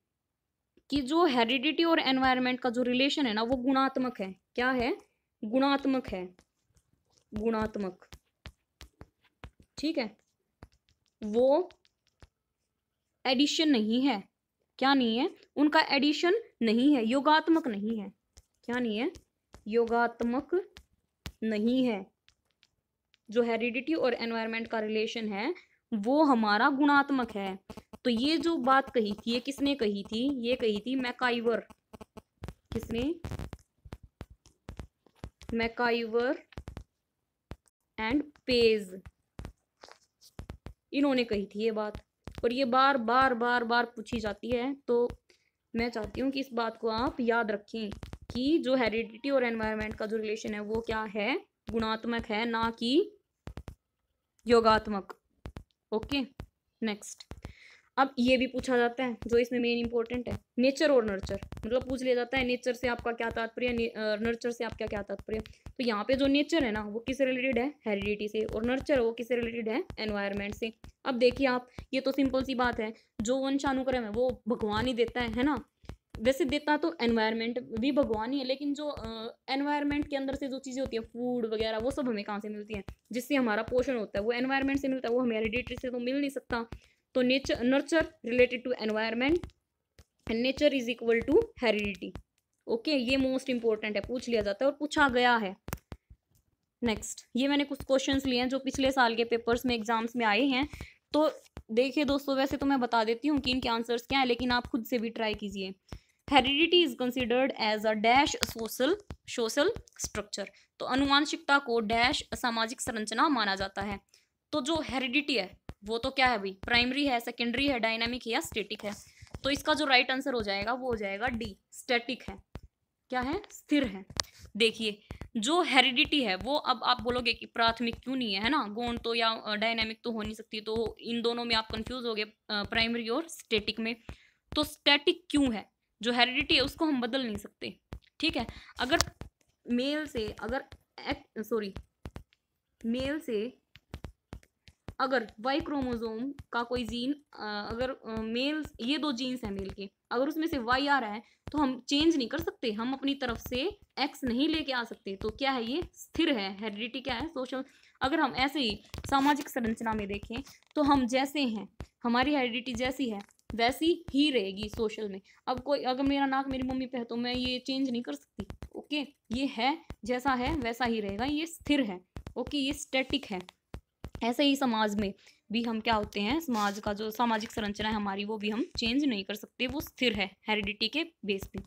कि जो हेरिडिटी और एनवायरनमेंट का जो रिलेशन है ना, वो गुणात्मक है। क्या है? गुणात्मक है, गुणात्मक, ठीक है, वो एडिशन नहीं है। क्या नहीं है? उनका एडिशन नहीं है, योगात्मक नहीं है। क्या नहीं है? योगात्मक नहीं है। जो हेरिडिटी और एनवायरनमेंट का रिलेशन है वो हमारा गुणात्मक है। तो ये जो बात कही थी, ये किसने कही थी? ये कही थी मैकाइवर। किसने? मैकाइवर एंड पेज, इन्होंने कही थी ये बात, और ये बार बार बार बार पूछी जाती है। तो मैं चाहती हूँ कि इस बात को आप याद रखें कि जो हेरिडिटी और एनवायरनमेंट का जो रिलेशन है वो क्या है? गुणात्मक है, ना कि योगात्मक। Okay, next. अब ये भी पूछा जाता है जो इसमें मेन इंपॉर्टेंट है, नेचर और नर्चर। मतलब पूछ लिया जाता है नेचर से आपका क्या तात्पर्य, नर्चर से आपका क्या तात्पर्य। तो यहाँ पे जो नेचर है ना वो किससे रिलेटेड है? हेरिडिटी से, और नर्चर वो किससे रिलेटेड है? एनवायरनमेंट से। अब देखिए आप, ये तो सिंपल सी बात है, जो वंशानुक्रम है वो भगवान ही देता है ना। वैसे देता तो एनवायरनमेंट भी भगवान ही है, लेकिन जो एनवायरनमेंट के अंदर से जो चीज़ें होती है, फूड वगैरह, वो सब हमें कहाँ से मिलती हैं? जिससे हमारा पोषण होता है वो एनवायरनमेंट से मिलता है, वो हमें हेरिडिटी से तो मिल नहीं सकता। तो nature, nurture related to environment and nature is equal to heredity. Okay, ये मोस्ट इंपॉर्टेंट है, पूछ लिया जाता है और पूछा गया है। नेक्स्ट, ये मैंने कुछ क्वेश्चंस लिए हैं जो पिछले साल के पेपर्स में एग्जाम्स में आए हैं। तो देखिए दोस्तों, वैसे तो मैं बता देती हूँ कि इनके आंसर्स क्या है, लेकिन आप खुद से भी ट्राई कीजिए। Heredity is considered as a dash social structure. तो अनुवांशिकता को डैश सामाजिक संरचना माना जाता है। तो जो हेरिडिटी है वो तो क्या है भाई? प्राइमरी है, सेकेंडरी है, डायनामिक है या स्टैटिक है? तो इसका जो राइट आंसर हो जाएगा वो हो जाएगा डी, स्टैटिक है। क्या है? स्थिर है। देखिए, जो हेरिडिटी है वो, अब आप बोलोगे कि प्राथमिक क्यों नहीं है, है ना, गौण तो या डायनामिक तो हो नहीं सकती, तो इन दोनों में आप कंफ्यूज हो गए, प्राइमरी और स्टैटिक में। तो स्टैटिक क्यों है? जो हेरिडिटी है उसको हम बदल नहीं सकते, ठीक है। अगर मेल से अगर वाई क्रोमोसोम का कोई जीन, अगर मेल, ये 2 जीन्स हैं मेल के, अगर उसमें से वाई आ रहा है तो हम चेंज नहीं कर सकते, हम अपनी तरफ से एक्स नहीं लेके आ सकते। तो क्या है? ये स्थिर है। हेरिडिटी क्या है? सोशल। अगर हम ऐसे ही सामाजिक संरचना में देखें तो हम जैसे हैं, हमारी हेरिडिटी जैसी है वैसी ही रहेगी सोशल में। अब कोई, अगर मेरा नाक मेरी मम्मी पे है तो मैं ये चेंज नहीं कर सकती। ओके, ये है जैसा है वैसा ही रहेगा, ये स्थिर है। ओके, ये स्टैटिक है। ऐसे ही समाज में भी हम क्या होते हैं, समाज का जो सामाजिक संरचना है हमारी वो भी हम चेंज नहीं कर सकते, वो स्थिर है हेरिडिटी के बेस पे।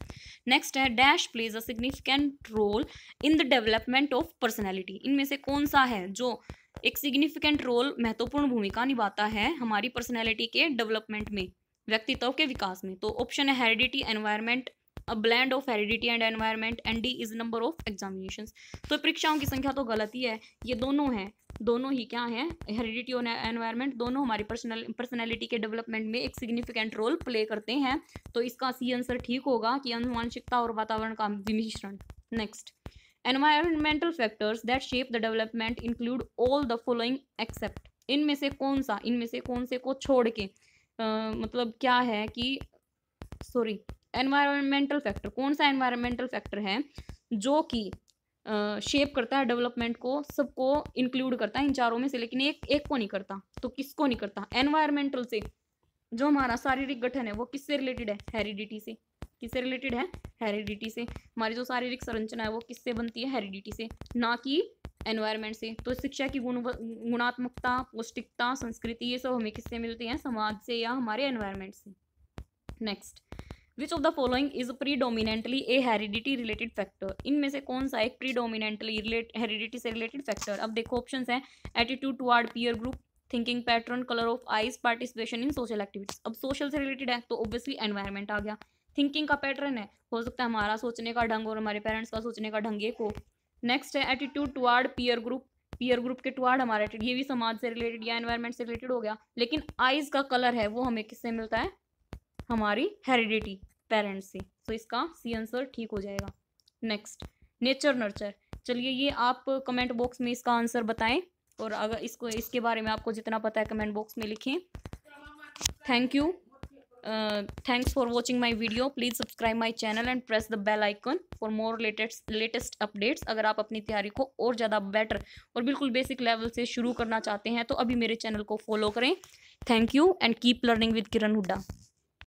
नेक्स्ट है dash plays a significant role in the development of personality. इनमें से कौन सा है जो एक सिग्निफिकेंट रोल, महत्वपूर्ण भूमिका निभाता है हमारी पर्सनैलिटी के डेवलपमेंट में, व्यक्तित्व के विकास में? तो ऑप्शन है heredity, environment, a blend of heredity and environment, and D is number of examinations. तो परीक्षाओं की संख्या तो गलत ही है, ये दोनों हैं, दोनों ही क्या है, हेरिडिटी और एनवायरमेंट दोनों हमारी पर्सनैलिटी के डेवलपमेंट में एक सिग्निफिकेंट रोल प्ले करते हैं। तो इसका सी आंसर ठीक होगा कि आनुवांशिकता और वातावरण का विमिश्रण। Next, environmental factors that shape the development include all the following except. इनमें से कौन से को छोड़ के मतलब क्या है कि सॉरी, एनवायरमेंटल फैक्टर, कौन सा एनवायरमेंटल फैक्टर है जो कि शेप करता है डेवलपमेंट को, सबको इंक्लूड करता है इन चारों में से, लेकिन एक को नहीं करता। तो किसको नहीं करता? एनवायरमेंटल से। जो हमारा शारीरिक गठन है वो किससे रिलेटेड है? हेरिडिटी से। किससे रिलेटेड है? हेरिडिटी से। हमारी जो शारीरिक संरचना है वो किससे बनती है? हेरिडिटी से, ना कि एनवायरमेंट से। तो शिक्षा की गुणात्मकता, पौष्टिकता, संस्कृति, ये सब हमें किससे मिलती है? समाज से या हमारे एनवायरमेंट से। Next, which of the following is predominantly A heredity related factor. इनमें से कौन सा एक प्रीडोमिनेंटली हेरिडिटी से रिलेटेड फैक्टर? अब देखो ऑप्शंस हैं, attitude toward peer group, thinking pattern, colour of eyes, participation in social activities. अब सोशल से रिलेटेड है तो ऑब्वियसली एनवायरमेंट आ गया। थिंकिंग का पैटर्न है, हो सकता है हमारा सोचने का ढंग और हमारे पेरेंट्स का सोचने का ढंग एक हो। नेक्स्ट है attitude toward peer group, peer group के टुवर्ड हमारा एटीट्यूड, ये भी समाज से रिलेटेड या एनवायरमेंट से रिलेटेड हो गया। लेकिन आइज का कलर है वो हमें किससे मिलता है? हमारी हेरिडिटी, पेरेंट्स से। तो इसका सी आंसर ठीक हो जाएगा। Next, nature nurture. चलिए ये आप कमेंट बॉक्स में इसका आंसर बताएं, और अगर इसके बारे में आपको जितना पता है कमेंट बॉक्स में लिखें। Thank you, thanks for watching my video. Please subscribe my channel and press the bell icon for more latest updates. अगर आप अपनी तैयारी को और ज़्यादा बेटर और बिल्कुल बेसिक लेवल से शुरू करना चाहते हैं तो अभी मेरे चैनल को फॉलो करें। Thank you and keep learning with Kiran Hooda.